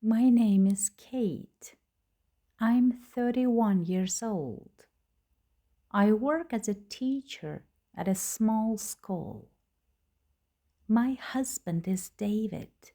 My name is Kate. I'm 31 years old. I work as a teacher at a small school. My husband is David,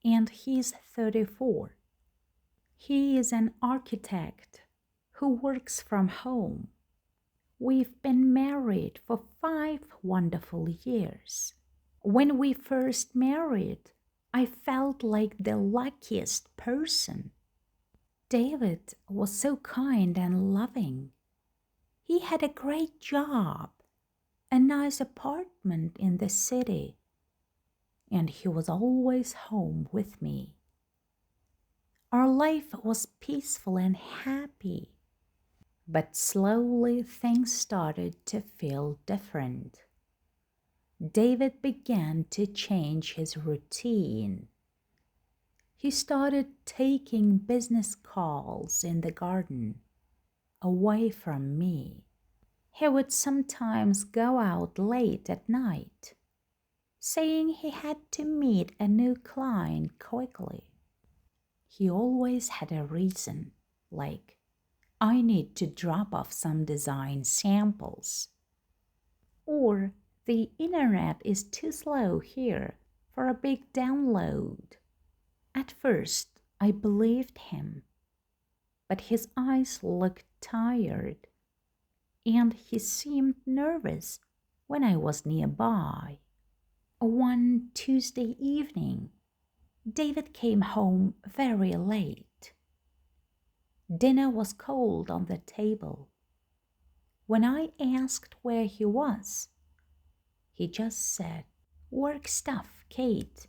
and he's 34. He is an architect who works from home. We've been married for 5 wonderful years. When we first married, I felt like the luckiest person. David was so kind and loving. He had a great job, a nice apartment in the city, and he was always home with me. Our life was peaceful and happy, but slowly things started to feel different. David began to change his routine. He started taking business calls in the garden, away from me. He would sometimes go out late at night, saying he had to meet a new client quickly. He always had a reason, like, I need to drop off some design samples, or the internet is too slow here for a big download. At first, I believed him, but his eyes looked tired, and he seemed nervous when I was nearby. One Tuesday evening, David came home very late. Dinner was cold on the table. When I asked where he was, he just said, "Work stuff, Kate.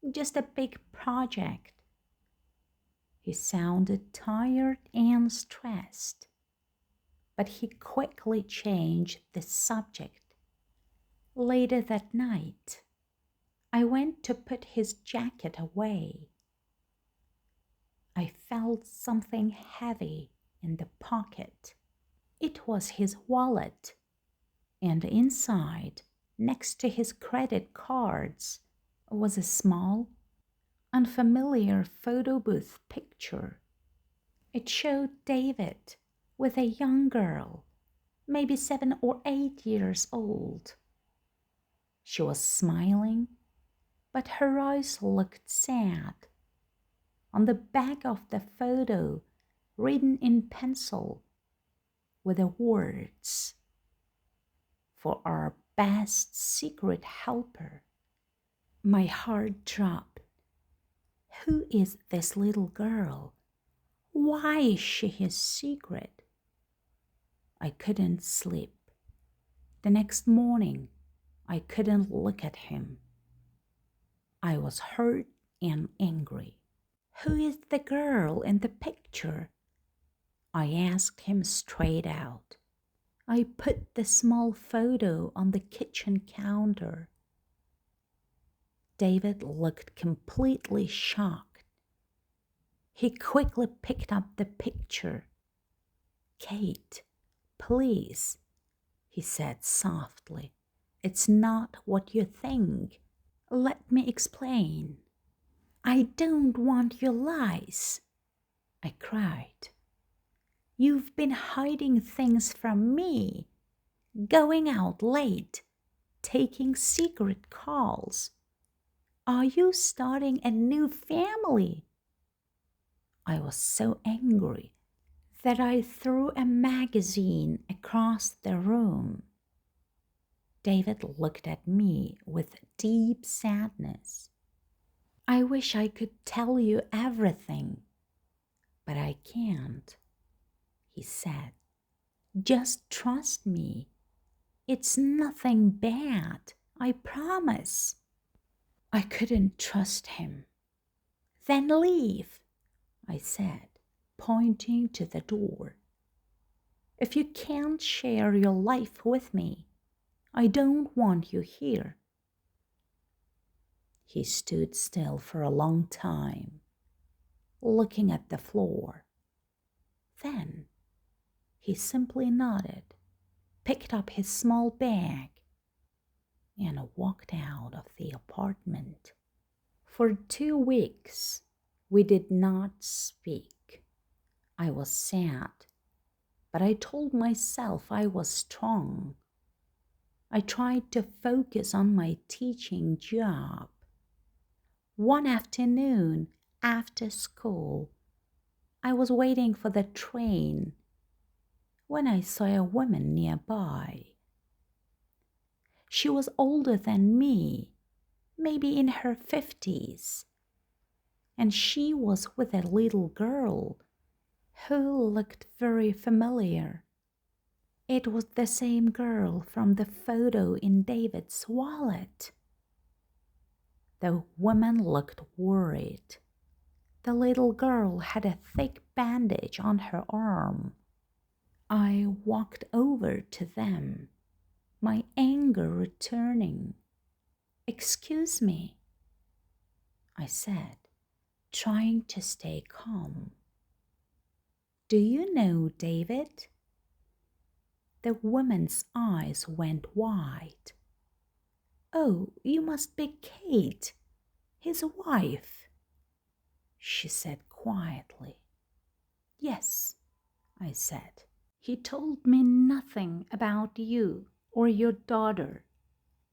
Just a big project." He sounded tired and stressed, but he quickly changed the subject. Later that night, I went to put his jacket away. I felt something heavy in the pocket. It was his wallet, and inside, next to his credit cards, was a small, unfamiliar photo booth picture. It showed David with a young girl, maybe 7 or 8 years old. She was smiling, but her eyes looked sad. On the back of the photo, written in pencil, were the words, "For our best secret helper." My heart dropped. Who is this little girl? Why is she his secret? I couldn't sleep. The next morning, I couldn't look at him. I was hurt and angry. Who is the girl in the picture? I asked him straight out. I put the small photo on the kitchen counter. David looked completely shocked. He quickly picked up the picture. "Kate, please," he said softly. "It's not what you think. Let me explain." "I don't want your lies," I cried. "You've been hiding things from me, going out late, taking secret calls. Are you starting a new family?" I was so angry that I threw a magazine across the room. David looked at me with deep sadness. "I wish I could tell you everything, but I can't," he said. "Just trust me. It's nothing bad, I promise." I couldn't trust him. "Then leave," I said, pointing to the door. "If you can't share your life with me, I don't want you here." He stood still for a long time, looking at the floor. Then he simply nodded, picked up his small bag, and walked out of the apartment. For 2 weeks, We did not speak. I was sad, but I told myself I was strong. I tried to focus on my teaching job. One afternoon after school, I was waiting for the train when I saw a woman nearby. She was older than me, maybe in her 50s, and she was with a little girl who looked very familiar. It was the same girl from the photo in David's wallet. The woman looked worried. The little girl had a thick bandage on her arm. I walked over to them, my anger returning. "Excuse me," I said, trying to stay calm. "Do you know David?" The woman's eyes went wide. "Oh, you must be Kate, his wife," she said quietly. "Yes," I said. "He told me nothing about you or your daughter.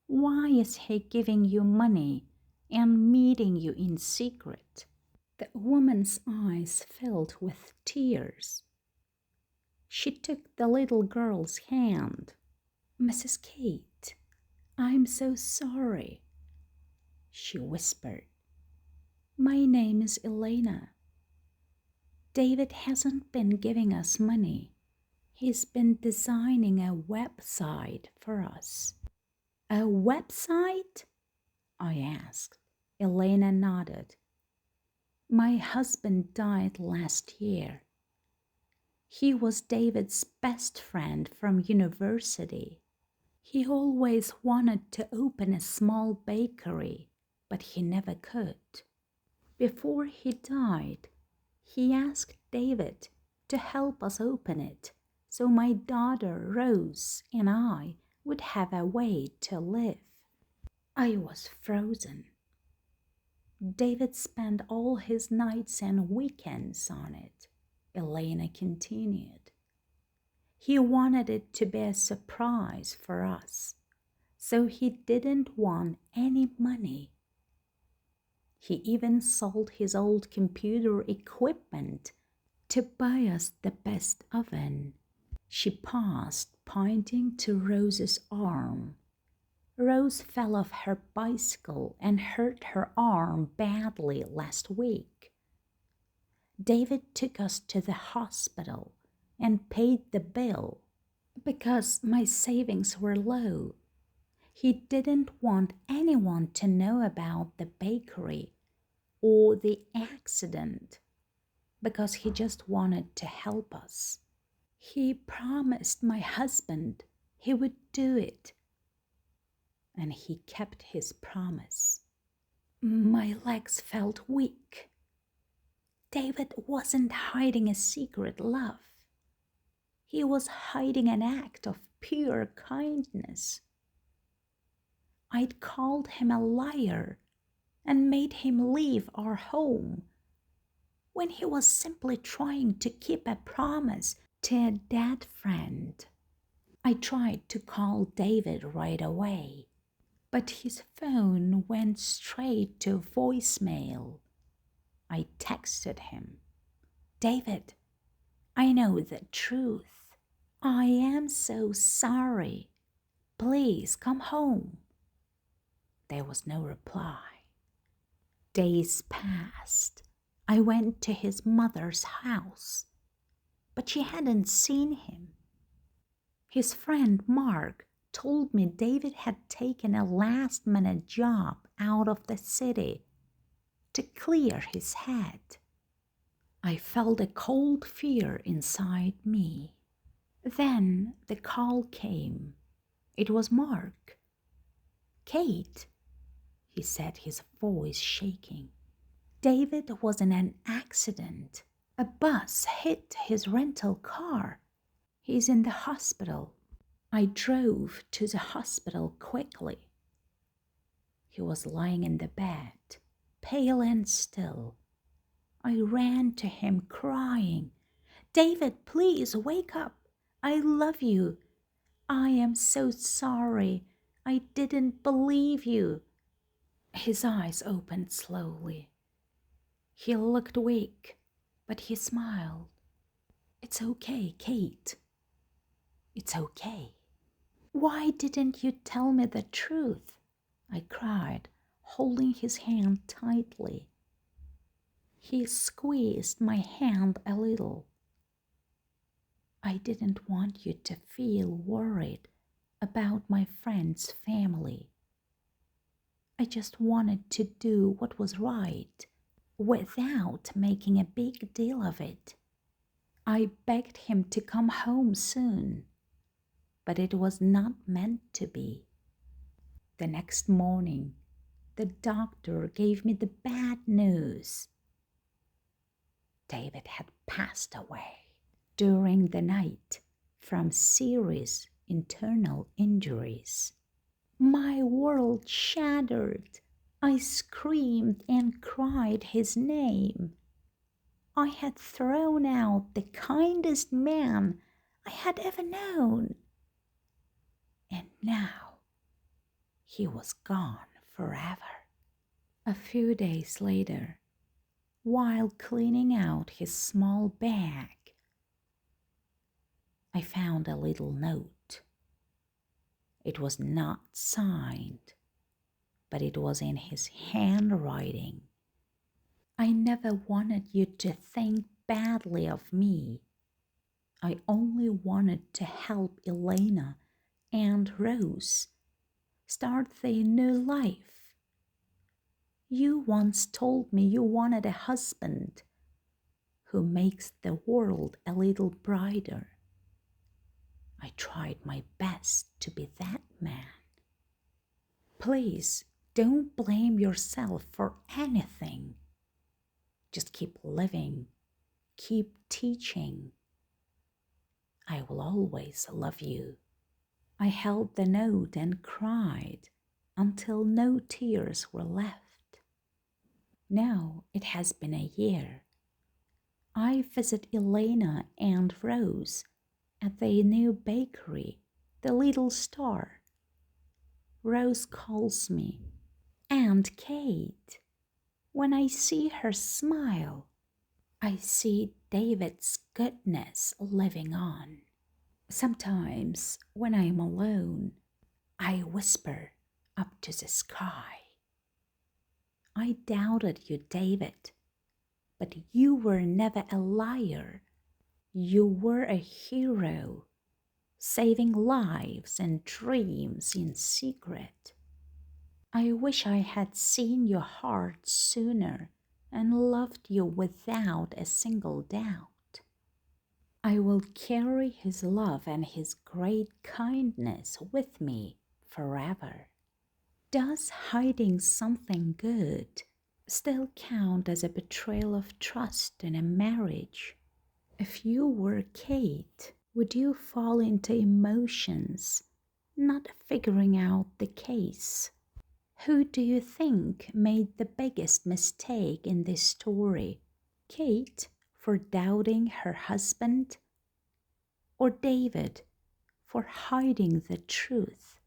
Why is he giving you money and meeting you in secret?" The woman's eyes filled with tears. She took the little girl's hand. "Mrs. Kate, I'm so sorry," she whispered. "My name is Elena. David hasn't been giving us money. He's been designing a website for us." "A website?" I asked. Elena nodded. "My husband died last year. He was David's best friend from university. He always wanted to open a small bakery, but he never could. Before he died, he asked David to help us open it so my daughter Rose and I would have a way to live." I was frozen. "David spent all his nights and weekends on it," Elena continued. "He wanted it to be a surprise for us, so he didn't want any money. He even sold his old computer equipment to buy us the best oven." She paused, pointing to Rose's arm. "Rose fell off her bicycle and hurt her arm badly last week. David took us to the hospital and paid the bill because my savings were low. He didn't want anyone to know about the bakery or the accident because he just wanted to help us. He promised my husband he would do it, and he kept his promise." My legs felt weak. David wasn't hiding a secret love. He was hiding an act of pure kindness. I'd called him a liar and made him leave our home when he was simply trying to keep a promise to a dead friend. I tried to call David right away, but his phone went straight to voicemail. I texted him, "David, I know the truth. I am so sorry. Please come home." There was no reply. Days passed. I went to his mother's house, but she hadn't seen him. His friend Mark told me David had taken a last-minute job out of the city to clear his head. I felt a cold fear inside me. Then the call came. It was Mark. "Kate," he said, his voice shaking. "David was in an accident. A bus hit his rental car. He's in the hospital." I drove to the hospital quickly. He was lying in the bed, pale and still. I ran to him crying, "David, please wake up. I love you. I am so sorry. I didn't believe you." His eyes opened slowly. He looked weak, but he smiled. "It's okay, Kate. It's okay." "Why didn't you tell me the truth?" I cried, holding his hand tightly. He squeezed my hand a little. "I didn't want you to feel worried about my friend's family. I just wanted to do what was right without making a big deal of it." I begged him to come home soon, but it was not meant to be. The next morning, the doctor gave me the bad news. David had passed away during the night from serious internal injuries. My world shattered. I screamed and cried his name. I had thrown out the kindest man I had ever known. And now he was gone forever. A few days later, while cleaning out his small bag, I found a little note. It was not signed, but it was in his handwriting. "I never wanted you to think badly of me. I only wanted to help Elena and Rose start their new life. You once told me you wanted a husband who makes the world a little brighter. I tried my best to be that man. Please don't blame yourself for anything. Just keep living, keep teaching. I will always love you." I held the note and cried until no tears were left. Now it has been a year. I visit Elena and Rose at their new bakery, the Little Star. Rose calls me, "Aunt Kate." When I see her smile, I see David's goodness living on. Sometimes when I am alone, I whisper up to the sky, "I doubted you, David, but you were never a liar. You were a hero, saving lives and dreams in secret. I wish I had seen your heart sooner and loved you without a single doubt. I will carry his love and his great kindness with me forever." Does hiding something good still count as a betrayal of trust in a marriage? If you were Kate, would you fall into emotions, not figuring out the case? Who do you think made the biggest mistake in this story? Kate for doubting her husband, or David for hiding the truth?